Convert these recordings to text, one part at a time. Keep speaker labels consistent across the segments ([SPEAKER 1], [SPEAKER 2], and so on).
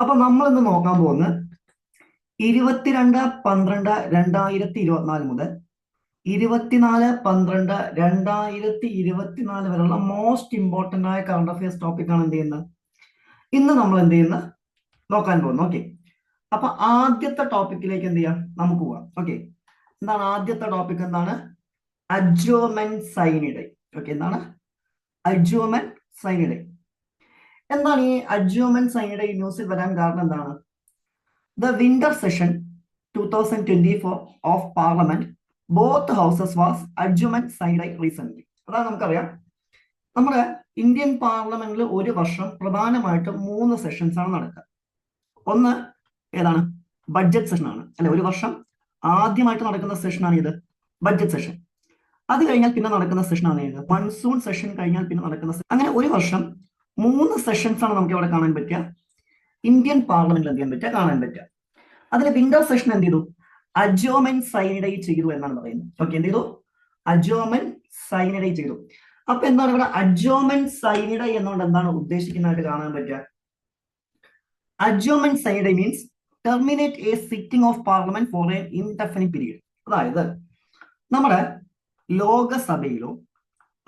[SPEAKER 1] അപ്പൊ നമ്മൾ ഇന്ന് നോക്കാൻ പോകുന്നത് 22/12/2024 മുതൽ 24/12/2024 വരെയുള്ള മോസ്റ്റ് ഇമ്പോർട്ടന്റ് ആയ കറണ്ട് അഫയേഴ്സ് ടോപ്പിക്കാണ് എന്ത് ചെയ്യുന്നത് ഇന്ന് നമ്മൾ എന്ത് ചെയ്യുന്നത് നോക്കാൻ പോകുന്നത്. ഓക്കെ, അപ്പൊ ആദ്യത്തെ ടോപ്പിക്കിലേക്ക് എന്ത് ചെയ്യാം, നമുക്ക് പോവാം. ഓക്കെ, എന്താണ് ആദ്യത്തെ ടോപ്പിക്? എന്താണ്? അഡ്ജോമെൻ സൈനിഡൈ. ഓക്കെ, എന്താണ് അഡ്ജോമെൻ സൈനിഡൈ? എന്താണ് ഈ അഡ്ജോമെൻ സൈനിഡൈ ന്യൂസിൽ വരാൻ കാരണം? എന്താണ്? The winter session 2024 of Parliament, both houses was adjourned sine die recently. അതാണ് നമുക്കറിയാം, നമ്മുടെ ഇന്ത്യൻ പാർലമെന്റിൽ ഒരു വർഷം പ്രധാനമായിട്ടും 3 സെഷൻസ് ആണ് നടക്കുക. ഒന്ന് ഏതാണ്? ബഡ്ജറ്റ് സെഷൻ ആണ് അല്ലെ? ഒരു വർഷം ആദ്യമായിട്ട് നടക്കുന്ന സെഷനാണ് ഇത് ബഡ്ജറ്റ് സെഷൻ. അത് കഴിഞ്ഞാൽ പിന്നെ നടക്കുന്ന സെഷനാണ് ഇത് മൺസൂൺ സെഷൻ. കഴിഞ്ഞാൽ പിന്നെ നടക്കുന്ന അങ്ങനെ ഒരു വർഷം 3 സെഷൻസ് ആണ് നമുക്ക് ഇവിടെ കാണാൻ പറ്റുക, ഇന്ത്യൻ പാർലമെന്റിൽ എന്ത് ചെയ്യാൻ പറ്റുക, കാണാൻ പറ്റുക. അതിൽ വിന്റർ സെഷൻ എന്ത് ചെയ്തു? അഡ്ജോമെൻ സൈനിഡൈ ചെയ്തു എന്നാണ് പറയുന്നത്. ഓക്കെ, എന്ത് ചെയ്തു? അഡ്ജോമെൻ സൈനിഡൈ ചെയ്തു. അപ്പൊ എന്താണ് ഇവിടെ അഡ്ജോമെൻ സൈനിഡൈ എന്നുകൊണ്ട് എന്താണ് ഉദ്ദേശിക്കുന്നതായിട്ട് കാണാൻ പറ്റുക? Adjournment sine die means terminate a sitting of parliament for an indefinite period. അതായത് നമ്മുടെ ലോകസഭയിലോ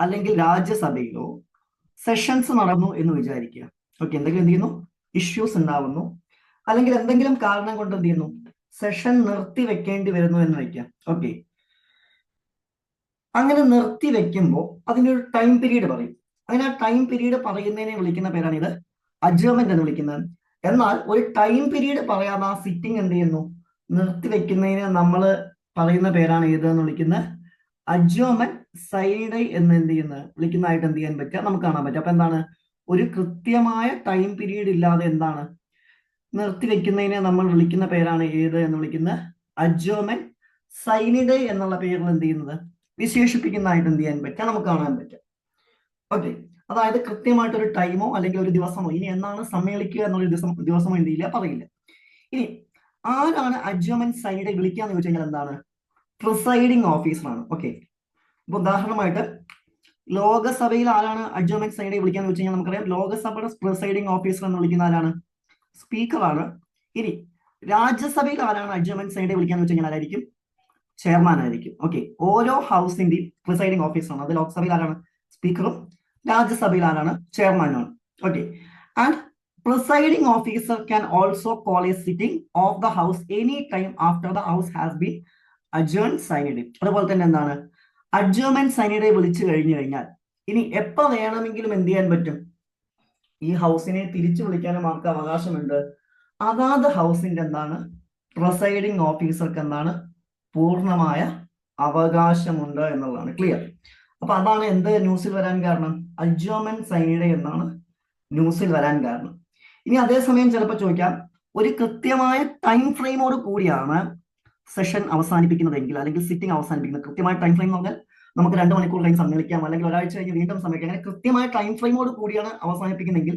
[SPEAKER 1] അല്ലെങ്കിൽ രാജ്യസഭയിലോ സെഷൻസ് നടന്നു എന്ന് വിചാരിക്കുക. ഓക്കെ, എന്തെങ്കിലും എന്ത് ചെയ്യുന്നു, ഇഷ്യൂസ് ഉണ്ടാവുന്നു, അല്ലെങ്കിൽ എന്തെങ്കിലും കാരണം കൊണ്ട് എന്ത് ചെയ്യുന്നു, സെഷൻ നിർത്തി വെക്കേണ്ടി വരുന്നു എന്ന് വയ്ക്കാം. ഓക്കെ, അങ്ങനെ നിർത്തി വെക്കുമ്പോൾ അതിനൊരു ടൈം പീരീഡ് പറയും. അങ്ങനെ ആ ടൈം പീരീഡ് പറയുന്നതിനെ വിളിക്കുന്ന പേരാണ് ഇത് അഡ്ജോർമെന്റ് എന്ന് വിളിക്കുന്നത്. എന്നാൽ ഒരു ടൈം പീരീഡ് പറയാതെ ആ സിറ്റിംഗ് എന്ത് ചെയ്യുന്നു, നിർത്തി വെക്കുന്നതിന് നമ്മൾ പറയുന്ന പേരാണ് ഏത് എന്ന് വിളിക്കുന്നത്? അഡ്ജോർമെന്റ് സൈനിഡൈ എന്ന് എന്ത് ചെയ്യുന്നത്, വിളിക്കുന്നതായിട്ട് എന്ത് ചെയ്യാൻ പറ്റുക, നമുക്ക് കാണാൻ പറ്റും. അപ്പൊ എന്താണ്, ഒരു കൃത്യമായ ടൈം പീരീഡ് ഇല്ലാതെ എന്താണ് നിർത്തിവെക്കുന്നതിനെ നമ്മൾ വിളിക്കുന്ന പേരാണ് ഏത് എന്ന് വിളിക്കുന്നത്? അഡ്ജോർമെന്റ് സൈനിഡൈ എന്നുള്ള പേരിൽ എന്ത് ചെയ്യുന്നത്, വിശേഷിപ്പിക്കുന്നതായിട്ട് എന്ത് ചെയ്യാൻ പറ്റുക, നമുക്ക് കാണാൻ പറ്റും. ഓക്കെ, അതായത് കൃത്യമായിട്ടൊരു ടൈമോ അല്ലെങ്കിൽ ഒരു ദിവസമോ ഇനി എന്നാണ് സമ്മേളിക്കുക എന്നുള്ള ദിവസമോ എന്ത് ചെയ്യില്ല, പറയില്ല. ഇനി ആരാണ് അഡ്ജോർമെന്റ് സൈനിഡൈ വിളിക്കാന്ന് ചോദിച്ചു കഴിഞ്ഞാൽ എന്താണ്? പ്രിസൈഡിങ് ഓഫീസറാണ്. ഓക്കെ, ഇപ്പൊ ഉദാഹരണമായിട്ട് ലോകസഭയിൽ ആരാണ് അഡ്ജോർമെന്റ് സൈനിഡൈ വിളിക്കാന്ന് വെച്ച് കഴിഞ്ഞാൽ നമുക്കറിയാം, ലോകസഭയുടെ പ്രിസൈഡിങ് ഓഫീസർ എന്ന് വിളിക്കുന്ന ആരാണ്? സ്പീക്കറാണ്. ഇനി രാജ്യസഭയിൽ ആരാണ് അഡ്ജോർമെന്റ് സൈനിഡൈ വിളിക്കാന്ന് വെച്ച് കഴിഞ്ഞാൽ ആരായിരിക്കും? ചെയർമാൻ ആയിരിക്കും. ഓക്കെ, ഓരോ ഹൗസിന്റെയും പ്രിസൈഡിങ് ഓഫീസറാണ്. അത് ലോക്സഭയിൽ ആരാണ്? സ്പീക്കറും. രാജ്യസഭയിൽ ആരാണ്? ചെയർമാനാണ്. Okay, and presiding officer can also call a sitting of the house any time after the house has been adjourned sine die. അതുപോലെ തന്നെ എന്താണ്, അഡ്ജേർമെന്റ് സൈനിഡൈ വിളിച്ചു കഴിഞ്ഞു കഴിഞ്ഞാൽ ഇനി എപ്പോ വേണമെങ്കിലും എന്ത് ചെയ്യാൻ പറ്റും, ഈ ഹൗസിനെ തിരിച്ചു വിളിക്കാനും അവർക്ക് അവകാശമുണ്ട്. അതാത് ഹൗസിന്റെ എന്താണ്, പ്രിസൈഡിങ് ഓഫീസർക്ക് എന്താണ്, പൂർണ്ണമായ അവകാശമുണ്ട് എന്നുള്ളതാണ്. ക്ലിയർ? അപ്പൊ അതാണ് എന്ത് ന്യൂസിൽ വരാൻ കാരണം? അഡ്ജോർമെന്റ് സൈനിഡൈ എന്നാണ് ന്യൂസിൽ വരാൻ കാരണം. ഇനി അതേസമയം ചിലപ്പോൾ ചോദിക്കാം, ഒരു കൃത്യമായ ടൈം ഫ്രെയിമോട് കൂടിയാണ് സെഷൻ അവസാനിപ്പിക്കുന്നതെങ്കിൽ അല്ലെങ്കിൽ സിറ്റിംഗ് അവസാനിപ്പിക്കുന്നത്. കൃത്യമായ ടൈം ഫ്രെയിം എന്ന് പറഞ്ഞാൽ നമുക്ക് 2 മണിക്കൂർ കഴിഞ്ഞ് സമ്മേളിക്കാം, അല്ലെങ്കിൽ ഒരാഴ്ച കഴിഞ്ഞ് വീണ്ടും സമ്മേളിക്കാം. അങ്ങനെ കൃത്യമായ ടൈം ഫ്രെയിമോട് കൂടിയാണ് അവസാനിപ്പിക്കുന്നതെങ്കിൽ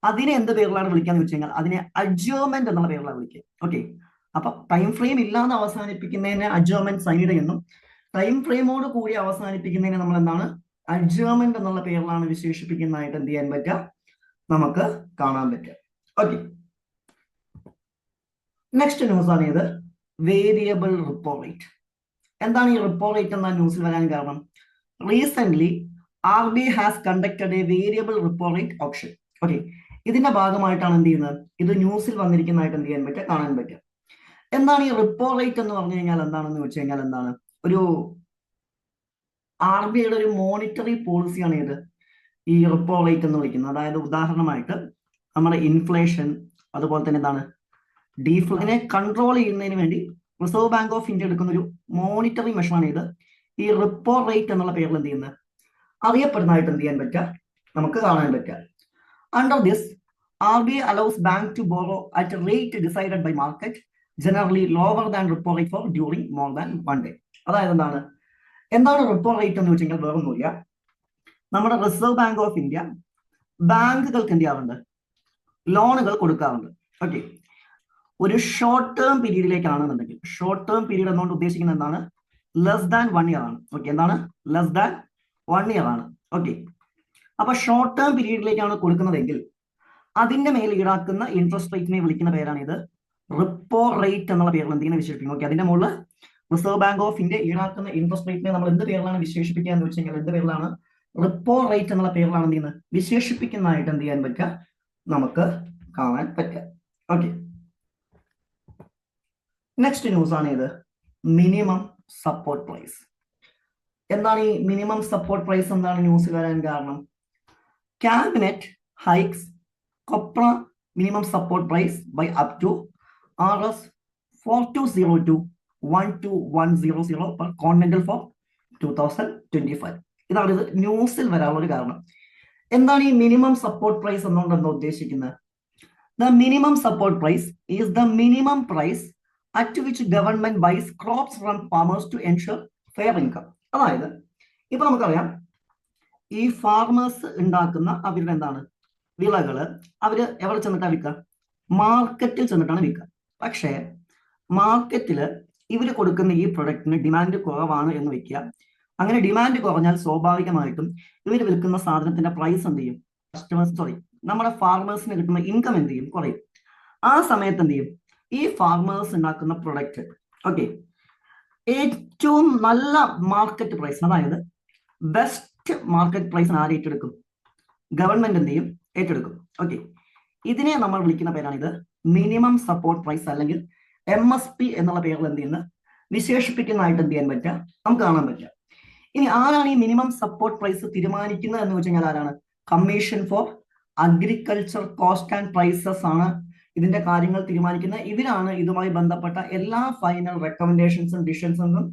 [SPEAKER 1] അതിനെ എന്ത് പേരിലാണ് വിളിക്കാന്ന് വെച്ച് കഴിഞ്ഞാൽ അതിനെ അഡ്ജോർമെന്റ് എന്നുള്ള പേരിലാണ് വിളിക്കുക. ഓക്കെ, അപ്പൊ ടൈം ഫ്രെയിം ഇല്ലാതെ അവസാനിപ്പിക്കുന്നതിനെ അഡ്ജോർമെന്റ് സൈനിഡൈ എന്നും, ടൈം ഫ്രെയിമോട് കൂടി അവസാനിപ്പിക്കുന്നതിനെ നമ്മൾ എന്താണ്, അഡ്ജോർമെന്റ് എന്നുള്ള പേരിലാണ് വിശേഷിപ്പിക്കുന്നതായിട്ട് എന്ത് ചെയ്യാൻ പറ്റുക, നമുക്ക് കാണാൻ പറ്റുക. ഓക്കെ, നെക്സ്റ്റ് ന്യൂസ് ആണ് ഇത് വേരിയബിൾ റിപ്പോ റേറ്റ്. എന്താണ് ഈ റിപ്പോ റേറ്റ് എന്ന ന്യൂസിൽ വരാൻ കാരണം? Recent RBI has conducted A variable repo rate option. Okay, ഇതിന്റെ ഭാഗമായിട്ടാണ് എന്ത് ചെയ്യുന്നത്, ഇത് ന്യൂസിൽ വന്നിരിക്കുന്നതായിട്ട് എന്ത് ചെയ്യാൻ പറ്റുക, കാണാൻ പറ്റുക. എന്താണ് ഈ റിപ്പോ റേറ്റ് എന്ന് പറഞ്ഞു കഴിഞ്ഞാൽ? എന്താണെന്ന് വെച്ച് കഴിഞ്ഞാൽ എന്താണ്, ഒരു RBIയുടെ ഒരു മോണിറ്ററി പോളിസിയാണ് ഇത് ഈ റിപ്പോ റേറ്റ് എന്ന് വിളിക്കുന്നത്. അതായത് ഉദാഹരണമായിട്ട് നമ്മുടെ ഇൻഫ്ലേഷൻ, അതുപോലെ തന്നെ എന്താണ് ഡീഫ്ലേഷനെ കൺട്രോൾ ചെയ്യുന്നതിന് വേണ്ടി റിസർവ് ബാങ്ക് ഓഫ് ഇന്ത്യ എടുക്കുന്ന ഒരു മോണിറ്ററി മെഷറാണ് ഇത് ഈ റിപ്പോ റേറ്റ് എന്നുള്ള പേരിൽ എന്ത് ചെയ്യുന്നത്, അറിയപ്പെടുന്നതായിട്ട് എന്ത് ചെയ്യാൻ പറ്റുക, നമുക്ക് കാണാൻ പറ്റുക. Under this RBI allows bank to borrow at a rate decided by market, generally lower than repo rate for during more than 1 day. അതായത് എന്താണ് റിപ്പോ റേറ്റ് എന്ന് വെച്ച് കഴിഞ്ഞാൽ വേറൊന്നുമില്ല, നമ്മുടെ റിസർവ് ബാങ്ക് ഓഫ് ഇന്ത്യ ബാങ്കുകൾക്ക് എന്ത് ചെയ്യാറുണ്ട്, ലോണുകൾ കൊടുക്കാറുണ്ട്. ഓക്കെ, ഒരു ഷോർട്ട് ടേം പീരീഡിലേക്കാണെന്നുണ്ടെങ്കിൽ, ഷോർട്ട് ടേം പീരീഡ് എന്നുകൊണ്ട് ഉദ്ദേശിക്കുന്നത് എന്താണ്, ലെസ് ദാൻ 1 ഇയർ ആണ്. ഓക്കെ, എന്താണ് ലെസ് ദാൻ 1 ഇയർ ആണ്. ഓക്കെ, അപ്പൊ ഷോർട്ട് ടേം പീരീഡിലേക്കാണ് കൊടുക്കുന്നതെങ്കിൽ അതിന്റെ മേൽ ഈടാക്കുന്ന ഇൻട്രസ്റ്റ് റേറ്റിനെ വിളിക്കുന്ന പേരാണ് ഇത് റിപ്പോ റേറ്റ് എന്നുള്ള പേരിൽ എന്തിനെ വിശേഷിപ്പിക്കും. ഓക്കെ, അതിന്റെ മുകളിൽ റിസർവ് ബാങ്ക് ഓഫ് ഇന്ത്യ ഈടാക്കുന്ന ഇൻട്രസ്റ്റ് റേറ്റിനെ നമ്മൾ എന്ത് പേരിലാണ് വിശേഷിപ്പിക്കുക എന്ന് വെച്ച് കഴിഞ്ഞാൽ എന്ത് പേരിലാണ് റിപ്പോ റേറ്റ് എന്നുള്ള പേരിലാണ് എന്ത് ചെയ്യുന്നത് വിശേഷിപ്പിക്കുന്നതായിട്ട് എന്ത് ചെയ്യാൻ പറ്റുക നമുക്ക് കാണാൻ പറ്റുക. ഓക്കെ, നെക്സ്റ്റ് ന്യൂസ് ആണ് ഇത് മിനിമം സപ്പോർട്ട് പ്രൈസ്. എന്താണ് ഈ മിനിമം സപ്പോർട്ട് പ്രൈസ് എന്താണ് ന്യൂസ് വരാൻ കാരണം? Cabinet hikes copra minimum support price by up to Rs 4202 12100 per continental for 2025. ഇതാണ് ഇത് ന്യൂസിൽ വരാനുള്ള ഒരു കാരണം. എന്താണ് ഈ മിനിമം സപ്പോർട്ട് പ്രൈസ് എന്നുകൊണ്ട് എന്താ ഉദ്ദേശിക്കുന്നത്? The minimum support price is the minimum price at which government buys crops from farmers to ensure fair income. അതായത് ഇപ്പൊ നമുക്കറിയാം ഈ ഫാർമേഴ്സ് ഉണ്ടാക്കുന്ന അവരുടെ എന്താണ് വിളകള് അവര് എവിടെ ചെന്നിട്ടാണ് വിൽക്കുക? മാർക്കറ്റിൽ ചെന്നിട്ടാണ് വിൽക്കുക. പക്ഷേ മാർക്കറ്റിൽ ഇവർ കൊടുക്കുന്ന ഈ പ്രൊഡക്റ്റിന് ഡിമാൻഡ് കുറവാണ് എന്ന് വെക്കുക. അങ്ങനെ ഡിമാൻഡ് കുറഞ്ഞാൽ സ്വാഭാവികമായിട്ടും ഇവർ വിൽക്കുന്ന സാധനത്തിന്റെ പ്രൈസ് എന്ത് ചെയ്യും? നമ്മുടെ ഫാർമേഴ്സിന് കിട്ടുന്ന ഇൻകം എന്ത് ചെയ്യും? കുറയും. ആ സമയത്ത് എന്ത് ചെയ്യും? ഈ ഫാർമേഴ്സ് ഉണ്ടാക്കുന്ന പ്രൊഡക്റ്റ് ഓക്കെ ഏറ്റവും നല്ല മാർക്കറ്റ് പ്രൈസ്, അതായത് ബെസ്റ്റ് മാർക്കറ്റ് പ്രൈസിന് ആര് ഏറ്റെടുക്കും? ഗവൺമെന്റ് എന്ത് ചെയ്യും? ഏറ്റെടുക്കും. ഓക്കെ, ഇതിനെ നമ്മൾ വിളിക്കുന്ന പേരാണ് ഇത് മിനിമം സപ്പോർട്ട് പ്രൈസ് അല്ലെങ്കിൽ MSP എന്നുള്ള പേരിൽ എന്ത് ചെയ്യുന്നത് വിശേഷിപ്പിക്കുന്നതായിട്ട് എന്ത് ചെയ്യാൻ പറ്റുക നമുക്ക് കാണാൻ പറ്റുക. ഇനി ആരാണ് ഈ മിനിമം സപ്പോർട്ട് പ്രൈസ് തീരുമാനിക്കുന്നത് എന്ന് വെച്ച് കഴിഞ്ഞാൽ ആരാണ്? Commission for agriculture cost and prices ആണ് ഇതിന്റെ കാര്യങ്ങൾ തീരുമാനിക്കുന്നത്. ഇതിനാണ് ഇതുമായി ബന്ധപ്പെട്ട എല്ലാ ഫൈനൽ റെക്കമെൻഡേഷൻസും ഡിസിഷൻസും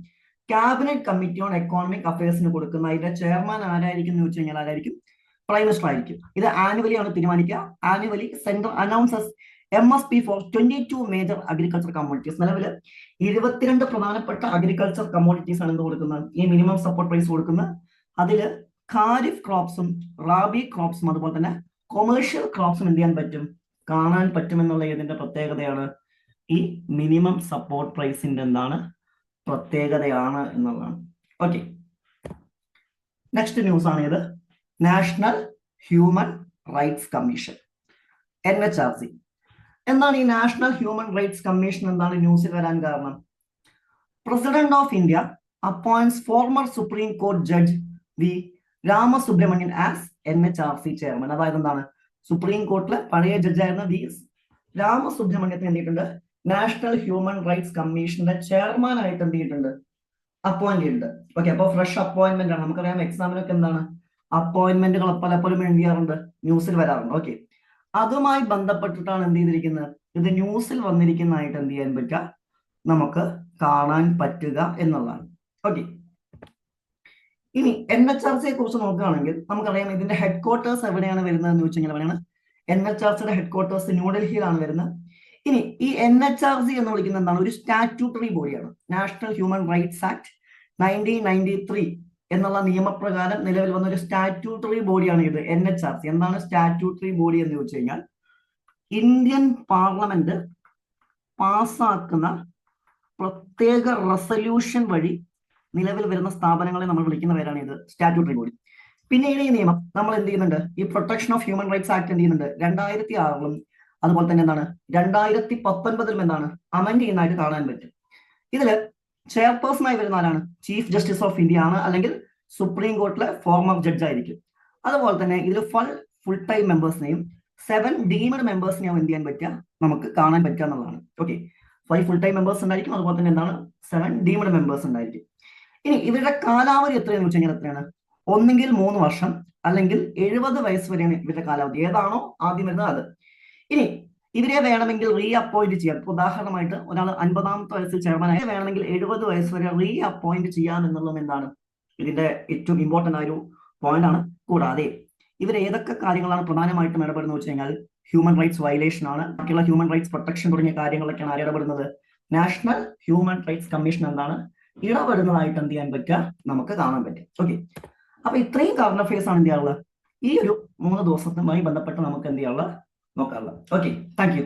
[SPEAKER 1] ക്യാബിനറ്റ് കമ്മിറ്റി ഓൺ എക്കോണമിക് അഫയേഴ്സിന് കൊടുക്കുന്ന. ഇതിന്റെ ചെയർമാൻ ആരായിരിക്കും എന്ന് വെച്ച് കഴിഞ്ഞാൽ ആരായിരിക്കും? പ്രൈം മിനിസ്റ്റർ ആയിരിക്കും. ഇത് ആനുവലി ആണ് തീരുമാനിക്കുക. Annually central announces MSP for 22 major agriculture commodities. നിലവിൽ 22 പ്രധാനപ്പെട്ട അഗ്രികൾച്ചർ കമ്മോഡിറ്റീസ് ആണ് എന്ത് കൊടുക്കുന്നത്? ഈ മിനിമം സപ്പോർട്ട് പ്രൈസ് കൊടുക്കുന്നത്. അതിൽ ഖാരിഫ് ക്രോപ്സും റാബി ക്രോപ്സും അതുപോലെ തന്നെ കൊമേഴ്ഷ്യൽ ക്രോപ്സും എന്ത് ചെയ്യാൻ പറ്റും? കാണാൻ പറ്റുമെന്നുള്ള ഇതിന്റെ പ്രത്യേകതയാണ്. ഈ മിനിമം സപ്പോർട്ട് പ്രൈസിന്റെ എന്താണ് പ്രത്യേകതയാണ് എന്നുള്ളതാണ്. ഓക്കെ, നെക്സ്റ്റ് ന്യൂസ് ആണ് ഇത് national human rights commission NHRC. എന്താണ് ഈ നാഷണൽ ഹ്യൂമൻ റൈറ്റ്സ് കമ്മീഷൻ? എന്താണ് ന്യൂസിൽ വരാൻ കാരണം? President of India appoints former supreme court judge V Ramasubramanian as NHRC chairman. അതായത് എന്താണ് സുപ്രീം കോർട്ടിലെ പഴയ ജഡ്ജായിരുന്ന വി രാമസുബ്രഹ്മണ്യത്തിന് എന്തിയിട്ടുണ്ട്? നാഷണൽ ഹ്യൂമൻ റൈറ്റ്സ് കമ്മീഷന്റെ ചെയർമാൻ ആയിട്ട് എന്ത് ചെയ്തിട്ടുണ്ട്? അപ്പോയിന്റ് ചെയ്തിട്ടുണ്ട്. ഓക്കെ, അപ്പോൾ ഫ്രഷ് അപ്പോയിന്റ്മെന്റ് ആണ്. നമുക്കറിയാം എക്സാമിനൊക്കെ എന്താണ് അപ്പോയിന്റ്മെന്റുകൾ പലപ്പോഴും എന്ത് ചെയ്യാറുണ്ട്? ന്യൂസിൽ വരാറുണ്ട്. ഓക്കെ, അതുമായി ബന്ധപ്പെട്ടിട്ടാണ് എന്ത് ചെയ്തിരിക്കുന്നത്? ഇത് ന്യൂസിൽ വന്നിരിക്കുന്നതായിട്ട് എന്ത് ചെയ്യാൻ പറ്റുക നമുക്ക് കാണാൻ പറ്റുക എന്നുള്ളതാണ്. ഓക്കെ, ഇനി NHRCയെ കുറിച്ച് നോക്കുകയാണെങ്കിൽ നമുക്കറിയാം ഇതിന്റെ ഹെഡ് ക്വാർട്ടേഴ്സ് എവിടെയാണ് വരുന്നത് എന്ന് വെച്ച് കഴിഞ്ഞാൽ എവിടെയാണ്? NHRCയുടെ ഹെഡ് ക്വാർട്ടേഴ്സ് ന്യൂഡൽഹിയിലാണ് വരുന്നത്. ഇനി ഈ NHRC എന്ന് വിളിക്കുന്ന എന്താണ്? ഒരു സ്റ്റാറ്റ്യൂട്ടറി ബോഡിയാണ്. നാഷണൽ ഹ്യൂമൻ റൈറ്റ്സ് ആക്ട് 1993 എന്നുള്ള നിയമപ്രകാരം നിലവിൽ വന്ന ഒരു സ്റ്റാറ്റ്യൂട്ടറി ബോഡിയാണ് ഇത് NHRC. എന്താണ് സ്റ്റാറ്റ്യൂട്ടറി ബോഡി എന്ന് ചോദിച്ചു കഴിഞ്ഞാൽ ഇന്ത്യൻ പാർലമെന്റ് പാസ്സാക്കുന്ന പ്രത്യേക റെസല്യൂഷൻ വഴി നിലവിൽ വരുന്ന സ്ഥാപനങ്ങളെ നമ്മൾ വിളിക്കുന്ന പേരാണ് ഇത് സ്റ്റാറ്റ്യൂട്ടറി ബോഡി. പിന്നീട് ഈ നിയമം നമ്മൾ എന്ത് ചെയ്യുന്നുണ്ട്? ഈ protection of human rights act എന്ത് ചെയ്യുന്നുണ്ട്? 2006 അതുപോലെ തന്നെ എന്താണ് 2019 എന്താണ് അമെൻഡ് ചെയ്യുന്നതായിട്ട് കാണാൻ പറ്റും. ഇതില് ചെയർപേഴ്സണായി വരുന്ന ആരാണ്? ചീഫ് ജസ്റ്റിസ് ഓഫ് ഇന്ത്യ ആണ്, അല്ലെങ്കിൽ സുപ്രീം കോർട്ടിലെ ഫോർമർ ജഡ്ജ് ആയിരിക്കും. അതുപോലെ തന്നെ ഇതിൽ ഫുൾ ടൈം മെമ്പേഴ്സിനെയും 7 ഡീംഡ് മെമ്പേഴ്സിനെയും എന്ത് ചെയ്യാൻ പറ്റുക നമുക്ക് കാണാൻ പറ്റുക എന്നുള്ളതാണ്. ഓക്കെ, 5 ഫുൾ ടൈം മെമ്പേഴ്സ് ഉണ്ടായിരിക്കും, അതുപോലെ തന്നെ എന്താണ് 7 ഡീംഡ് മെമ്പേഴ്സ് ഉണ്ടായിരിക്കും. ഇനി ഇവരുടെ കാലാവധി എത്രയെന്ന് വെച്ച് കഴിഞ്ഞാൽ എത്രയാണ്? ഒന്നെങ്കിൽ 3 വർഷം അല്ലെങ്കിൽ 70 വയസ്സ് വരെയാണ് ഇവരുടെ കാലാവധി. ഏതാണോ ആദ്യം വരുന്നത് അത്. ഇനി ഇവരെ വേണമെങ്കിൽ റീ അപ്പോയിന്റ് ചെയ്യാം. ഉദാഹരണമായിട്ട് ഒരാൾ 50ാമത്തെ വയസ്സിൽ ചെയർമാനായി വേണമെങ്കിൽ 70 വയസ്സ് വരെ റീ അപ്പോയിന്റ് ചെയ്യാം എന്നുള്ളത് എന്താണ് ഇതിന്റെ ഏറ്റവും ഇമ്പോർട്ടന്റ് ആയ ഒരു പോയിന്റ് ആണ്. കൂടാതെ ഇവർ ഏതൊക്കെ കാര്യങ്ങളാണ് പ്രധാനമായിട്ടും ഇടപെടുന്നത് വെച്ച് കഴിഞ്ഞാൽ ഹ്യൂമൻ റൈറ്റ്സ് വയലേഷൻ ആണ്, ബാക്കിയുള്ള ഹ്യൂമൻ റൈറ്റ്സ് പ്രൊട്ടക്ഷൻ തുടങ്ങിയ കാര്യങ്ങളൊക്കെയാണ് ആര് ഇടപെടുന്നത്? നാഷണൽ ഹ്യൂമൻ റൈറ്റ്സ് കമ്മീഷൻ എന്താണ് ഇടപെടുന്നതായിട്ട് എന്ത് ചെയ്യാൻ പറ്റുക നമുക്ക് കാണാൻ പറ്റും. ഓക്കെ, അപ്പൊ ഇത്രയും കറണ്ട് അഫയേഴ്സ് ആണ് എന്ത് ചെയ്യാറുള്ളത് ഈ ഒരു 3 ദിവസത്തുമായി ബന്ധപ്പെട്ട് നമുക്ക് എന്ത് ചെയ്യാറുള്ളത് നോക്കാറുള്ളത്. Okay, thank you.